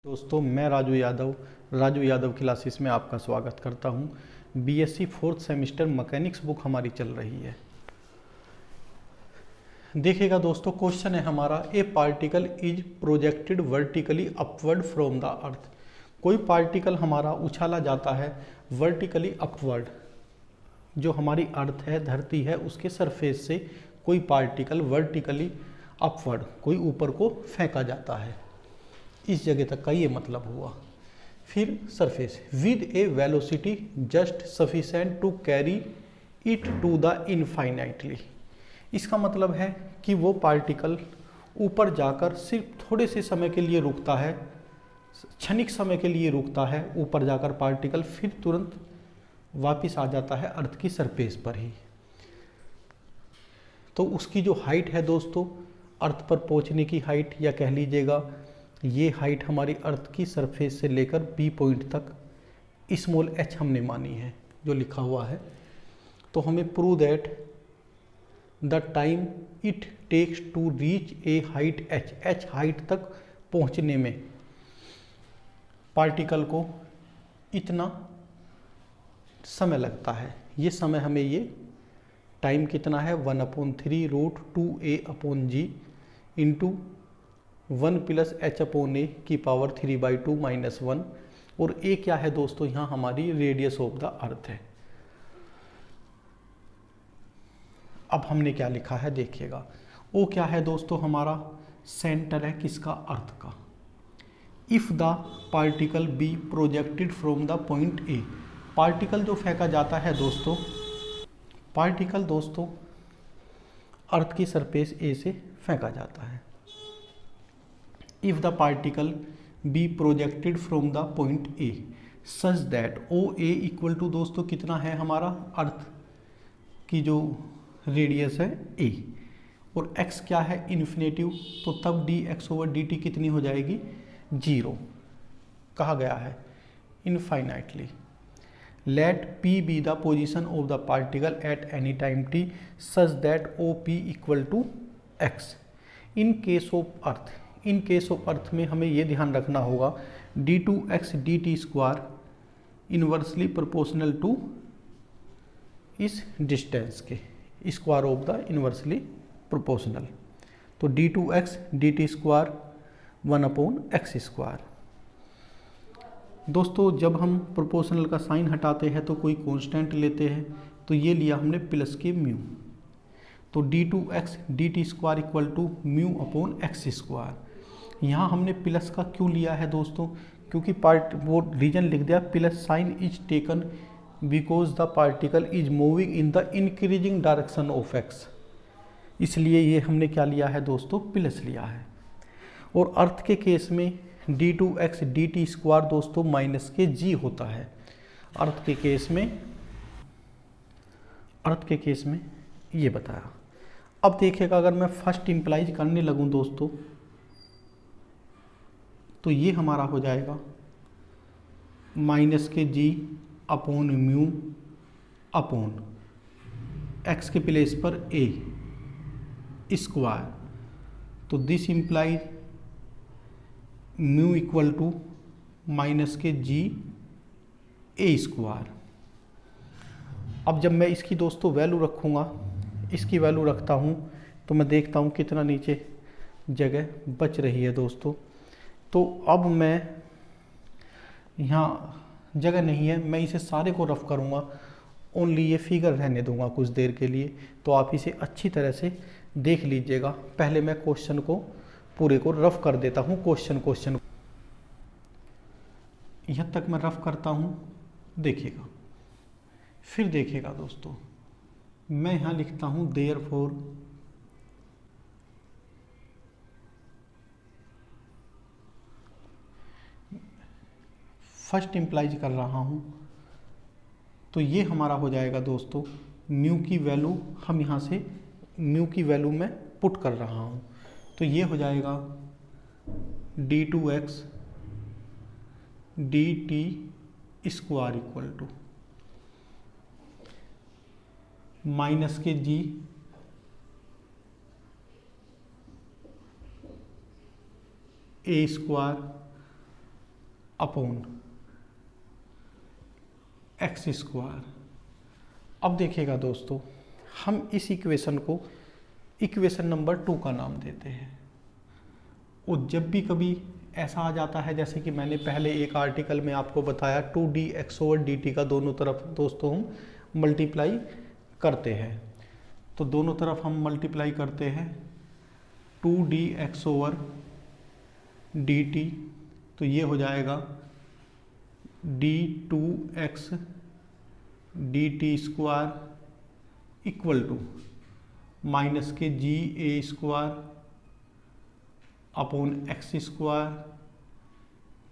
दोस्तों मैं राजू यादव क्लासेस में आपका स्वागत करता हूं। BSc fourth semester mechanics book हमारी चल रही है। देखिएगा दोस्तों, क्वेश्चन है हमारा, ए particle is projected vertically upward from the earth. कोई पार्टिकल हमारा उछाला जाता है वर्टिकली अपवर्ड, जो हमारी अर्थ है, धरती है, उसके सरफेस से कोई पार्टिकल वर्टिकली अपवर्ड, कोई ऊपर को फेंका जाता है। इस जगह तक का ये मतलब हुआ। फिर surface with a velocity just sufficient to carry it to the infinitely. इसका मतलब है कि वो पार्टिकल ऊपर जाकर सिर्फ थोड़े से समय के लिए रुकता है, क्षणिक समय के लिए रुकता है ऊपर जाकर पार्टिकल, फिर तुरंत वापस आ जाता है अर्थ की सरफेस पर ही। तो उसकी जो हाइट है दोस्तों, अर्थ पर पहुंचने की हाइट, या कह लीजिएगा ये हाइट हमारी अर्थ की सरफेस से लेकर बी पॉइंट तक स्मॉल एच हमने मानी है, जो लिखा हुआ है। तो हमें prove that the time it takes to reach a height H height तक पहुंचने में पार्टिकल को इतना समय लगता है। ये समय हमें, ये टाइम कितना है, 1/3√2a/g इंटू 1 + h/a की पावर 3/2 - 1। और ए क्या है दोस्तों, यहाँ हमारी रेडियस ऑफ द अर्थ है। अब हमने क्या लिखा है देखिएगा, ओ क्या है दोस्तों, हमारा सेंटर है किसका, अर्थ का। If the particle be projected from the point A, particle जो फेंका जाता है दोस्तों, पार्टिकल दोस्तों अर्थ की सरफेस ए से फेंका जाता है। If the particle be projected from the point A such that O A equal to दोस्तों कितना है हमारा, अर्थ की जो रेडियस है ए, और x क्या है, इन्फिनेटिव, तो तब dx/dt कितनी हो जाएगी, 0 कहा गया है, infinitely. Let p be the position of the particle at any time t such that OP equal to x। In case of earth, in case of earth में हमें ये ध्यान रखना होगा, d2x dt² inversely proportional to इस distance के square of the inversely proportional. तो d2x dt² 1/x²। दोस्तों जब हम प्रोपोर्शनल का साइन हटाते हैं तो कोई कांस्टेंट लेते हैं, तो ये लिया हमने प्लस के म्यू, तो d2x dt² equal to μ/x²। यहाँ हमने प्लस का क्यों लिया है दोस्तों, क्योंकि वो रीजन लिख दिया, plus sign is taken because the particle is moving in the increasing direction of x, इसलिए ये हमने क्या लिया है दोस्तों, प्लस लिया है। और अर्थ के केस में d2x dt² दोस्तों माइनस के g होता है। अर्थ के केस में ये बताया। अब देखिएगा, अगर मैं फर्स्ट इंप्लाइज करने लगूं दोस्तों, तो ये हमारा हो जाएगा -g/μ/x के प्लेस पर a²। तो this implies mu equal to -g/a²। अब जब मैं इसकी दोस्तों वैल्यू रखूँगा, इसकी वैल्यू रखता हूँ, तो मैं देखता हूँ कितना नीचे जगह बच रही है दोस्तों। तो अब मैं यहाँ जगह नहीं है, मैं इसे सारे को रफ करूँगा, ओनली ये फिगर रहने दूंगा कुछ देर के लिए। तो आप इसे अच्छी तरह से देख लीजिएगा। पहले मैं क्वेश्चन को पूरे को रफ कर देता हूँ, क्वेश्चन यहाँ तक मैं रफ करता हूँ, देखिएगा। फिर देखिएगा दोस्तों, मैं यहाँ लिखता हूँ देयरफॉर फर्स्ट इंप्लाइज कर रहा हूँ, तो ये हमारा हो जाएगा दोस्तों, म्यू की वैल्यू हम यहाँ से म्यू की वैल्यू में पुट कर रहा हूँ, तो ये हो जाएगा d2x dt² equal to minus के g a² upon X square. अब देखिएगा दोस्तों, हम इस इक्वेशन को इक्वेशन नंबर 2 का नाम देते हैं। और जब भी कभी ऐसा आ जाता है, जैसे कि मैंने पहले एक आर्टिकल में आपको बताया 2dx/dt का दोनों तरफ दोस्तों हम मल्टीप्लाई करते हैं, तो दोनों तरफ हम मल्टीप्लाई करते हैं 2dx/dt, तो ये हो जाएगा d2x dt square equal to minus के GA square upon X square.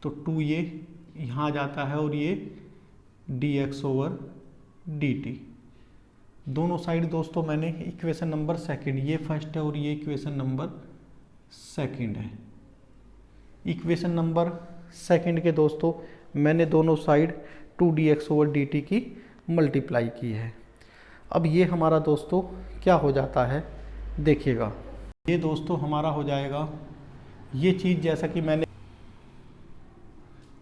तो 2 ये यहाँ आ जाता है और ये dx/dt। दोनों साइड दोस्तों मैंने इक्वेशन नंबर 2, ये फर्स्ट है और ये इक्वेशन नंबर 2 है। इक्वेशन नंबर 2 के दोस्तों मैंने दोनों साइड 2dx/dt की मल्टीप्लाई की है। अब ये हमारा दोस्तों क्या हो जाता है, देखिएगा ये दोस्तों हमारा हो जाएगा ये चीज़, जैसा कि मैंने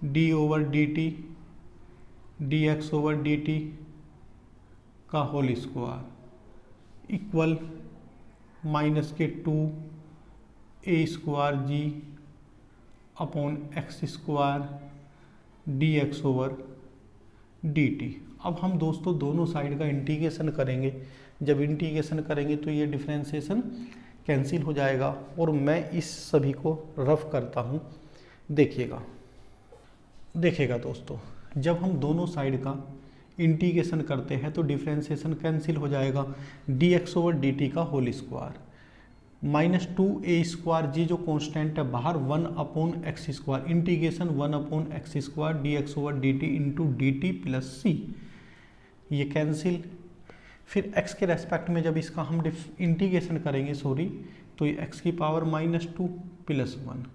d/dt dx/dt का होल स्क्वायर इक्वल माइनस के 2a square g upon X square dx/dt। अब हम दोस्तों दोनों साइड का इंटीग्रेशन करेंगे। जब इंटीग्रेशन करेंगे तो ये डिफरेंशिएशन कैंसिल हो जाएगा, और मैं इस सभी को रफ करता हूँ। देखिएगा दोस्तों, जब हम दोनों साइड का इंटीग्रेशन करते हैं तो डिफरेंशिएशन कैंसिल हो जाएगा। dx/dt का whole square minus 2a square जी जो कांस्टेंट है बाहर 1/x square integration 1/x square dx/dt into dt plus c, ये कैंसिल। फिर x के रेस्पेक्ट में जब इसका हम इंटीग्रेशन करेंगे तो ये x की पावर -2 प्लस 1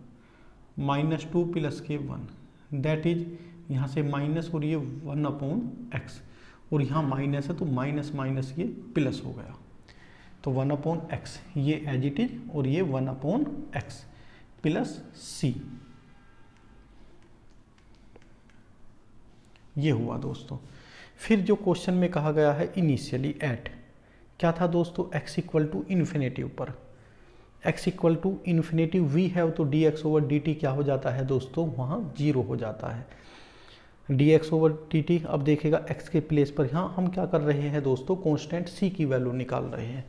-2 प्लस के 1 दैट इज यहाँ से माइनस और ये 1/x, और यहाँ माइनस है तो माइनस माइनस ये प्लस हो गया, तो 1/x ये एज इट इज, और ये 1/x प्लस c, ये हुआ दोस्तों। फिर जो क्वेश्चन में कहा गया है इनिशियली एट, क्या था दोस्तों, x इक्वल टू इन्फिनेटिव पर, x equal to infinitive v है तो dx/dt क्या हो जाता है दोस्तों, वहाँ 0 हो जाता है। dx/dt अब देखेगा x के प्लेस पर यहाँ हम क्या कर रहे हैं दोस्तों, कांस्टेंट c की वैल्यू निकाल रहे हैं,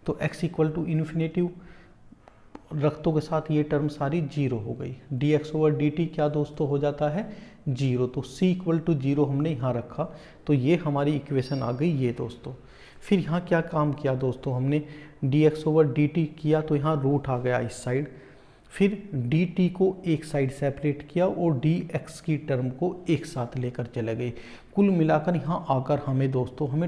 तो x इक्वल टू इन्फिनेटिव रखतों के साथ ये टर्म सारी 0 हो गई। dx/dt क्या दोस्तों हो जाता है 0, तो c इक्वल टू 0 हमने यहाँ रखा, तो ये हमारी इक्वेशन आ गई ये दोस्तों। फिर यहाँ क्या काम किया दोस्तों, हमने dx/dt किया तो यहाँ रूट आ गया इस साइड, फिर dt को एक साइड सेपरेट किया और dx की टर्म को एक साथ लेकर चले गए। कुल मिलाकर यहाँ आकर हमें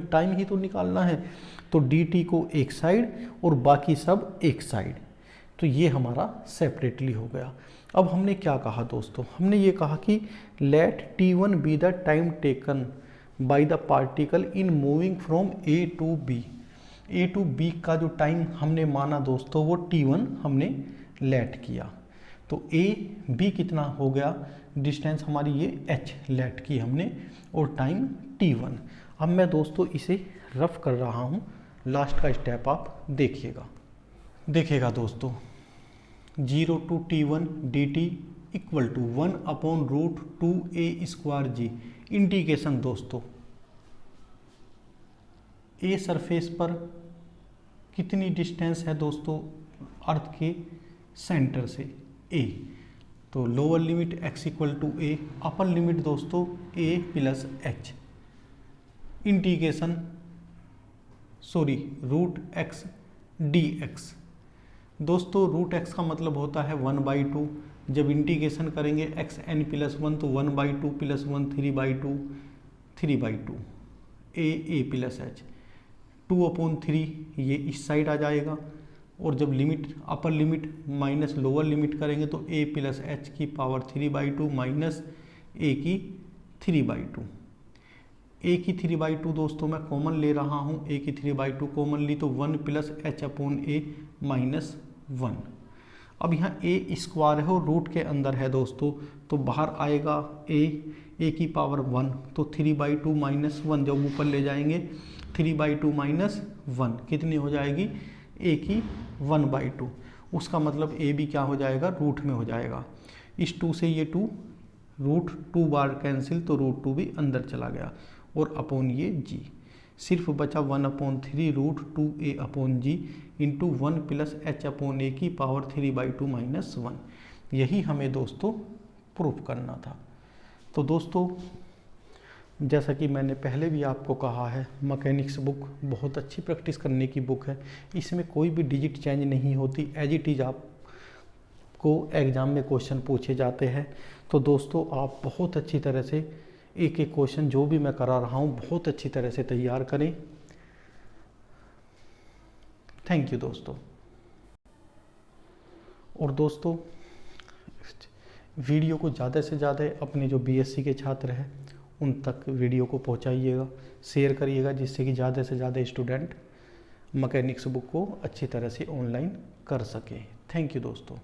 टाइम ही तो निकालना है, तो dt को एक साइड और बाकी सब एक साइड, तो ये हमारा सेपरेटली हो गया। अब हमने क्या कहा दोस्तों, हमने ये कहा कि let t1 be the time taken by the particle in moving from a to b। a to b का जो टाइम हमने माना दोस्तों वो t1 हमने लेट किया, तो a b कितना हो गया, डिस्टेंस हमारी ये h लेट की हमने और टाइम t1। अब मैं दोस्तों इसे रफ कर रहा हूँ, लास्ट का स्टेप आप देखिएगा दोस्तों, 0 to t1 dt equal to 1/√2a square G. Integration दोस्तों ए सरफेस पर कितनी डिस्टेंस है दोस्तों अर्थ के सेंटर से a, तो lower limit x equal to a, upper limit दोस्तों a plus h, integration √x dx। दोस्तों √x का मतलब होता है 1/2, जब इंटीग्रेशन करेंगे xn प्लस 1 तो 1/2 प्लस 1 3/2 a प्लस h, 2/3 ये इस साइड आ जाएगा, और जब limit upper limit minus lower limit करेंगे तो a प्लस h की पावर 3/2 माइनस a की 3/2। a की 3/2 दोस्तों मैं कॉमन ले रहा हूँ, a की 3/2 कॉमन ली तो 1 plus h upon a minus 1। अब यहाँ ए स्क्वायर है और रूट के अंदर है दोस्तों, तो बाहर आएगा ए की पावर 1, तो 3/2 - 1 जब ऊपर ले जाएंगे 3/2 - 1 कितनी हो जाएगी, ए की 1/2। उसका मतलब ए भी क्या हो जाएगा, रूट में हो जाएगा। इस 2 से ये 2 रूट 2 बार कैंसिल, तो रूट 2 भी अंदर चला गया और अपॉन ये जी, सिर्फ बचा 1/3 रूट 2a अपॉन जी इंटू 1 प्लस h अपॉन ए की पावर 3/2 - 1। यही हमें दोस्तों प्रूफ करना था। तो दोस्तों जैसा कि मैंने पहले भी आपको कहा है, मैकेनिक्स बुक बहुत अच्छी प्रैक्टिस करने की बुक है। इसमें कोई भी डिजिट चेंज नहीं होती, एज इट इज़ आपको एग्ज़ाम में क्वेश्चन पूछे जाते हैं। तो दोस्तों आप बहुत अच्छी तरह से एक एक क्वेश्चन जो भी मैं करा रहा हूँ बहुत अच्छी तरह से तैयार करें। थैंक यू दोस्तों। और दोस्तों वीडियो को ज़्यादा से ज़्यादा अपने जो बीएससी के छात्र हैं उन तक वीडियो को पहुंचाइएगा, शेयर करिएगा, जिससे कि ज़्यादा से ज़्यादा स्टूडेंट मैकेनिक्स बुक को अच्छी तरह से ऑनलाइन कर सके। थैंक यू दोस्तों।